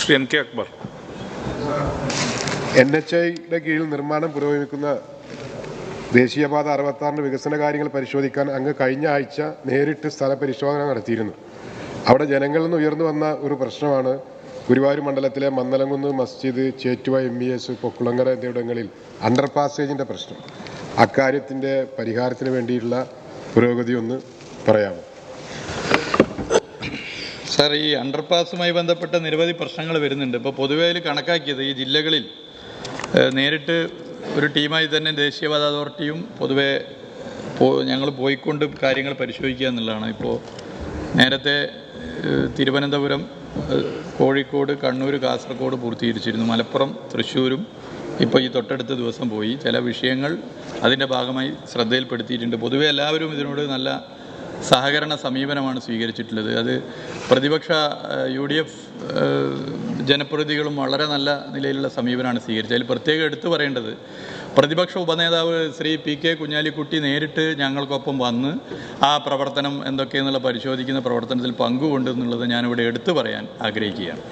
Shri N K Akbar. NHIയുടെ കീഴിൽ നിർമ്മാണം പുരോഗമിക്കുന്ന ദേശീയപാത 66 വികസന കാര്യങ്ങൾ പരിശോധിക്കാൻ അങ്ങ് കഴിഞ്ഞ ആഴ്ച നേരിട്ട് സ്ഥലപരിശോധന നടത്തിയിരുന്നു. അവിടെ ജനങ്ങളിൽ നിന്ന് ഉയർന്നു വന്ന ഒരു പ്രശ്നമാണ് ഗുരുവായൂർ മണ്ഡലത്തിലെ മന്നലംകുന്ന് മസ്ജിദ്, ചേറ്റുവ MES, പൊക്കുളങ്ങര എന്നിവിടങ്ങളിൽ അണ്ടർ പാസേജിൻ്റെ പ്രശ്നം. അക്കാര്യത്തിൻ്റെ പരിഹാരത്തിന് വേണ്ടിയിട്ടുള്ള പുരോഗതി ഒന്ന് പറയാമോ? സാർ, ഈ അണ്ടർപാസുമായി ബന്ധപ്പെട്ട നിരവധി പ്രശ്നങ്ങൾ വരുന്നുണ്ട്. ഇപ്പോൾ പൊതുവേ കണക്കാക്കിയത് ഈ ജില്ലകളിൽ നേരിട്ട് ഒരു ടീമായി തന്നെ ദേശീയപാത അതോറിറ്റിയും പൊതുവെ ഞങ്ങൾ പോയിക്കൊണ്ട് കാര്യങ്ങൾ പരിശോധിക്കുക എന്നുള്ളതാണ്. ഇപ്പോൾ നേരത്തെ തിരുവനന്തപുരം, കോഴിക്കോട്, കണ്ണൂർ, കാസർഗോഡ് പൂർത്തീകരിച്ചിരുന്നു. മലപ്പുറം, തൃശ്ശൂരും ഇപ്പോൾ ഈ തൊട്ടടുത്ത ദിവസം പോയി. ചില വിഷയങ്ങൾ അതിൻ്റെ ഭാഗമായി ശ്രദ്ധയിൽപ്പെടുത്തിയിട്ടുണ്ട്. പൊതുവെ എല്ലാവരും ഇതിനോട് നല്ല സഹകരണ സമീപനമാണ് സ്വീകരിച്ചിട്ടുള്ളത്. അത് പ്രതിപക്ഷ UDF ജനപ്രതിനിധികളും വളരെ നല്ല നിലയിലുള്ള സമീപനമാണ് സ്വീകരിച്ചത്. അതിൽ പ്രത്യേകം എടുത്തു പറയേണ്ടത് പ്രതിപക്ഷ ഉപനേതാവ് ശ്രീ PK കുഞ്ഞാലിക്കുട്ടി നേരിട്ട് ഞങ്ങൾക്കൊപ്പം വന്ന് ആ പ്രവർത്തനം എന്തൊക്കെയെന്നുള്ള പരിശോധിക്കുന്ന പ്രവർത്തനത്തിൽ പങ്കുകൊണ്ടെന്നുള്ളത് ഞാനിവിടെ എടുത്തു പറയാൻ ആഗ്രഹിക്കുകയാണ്.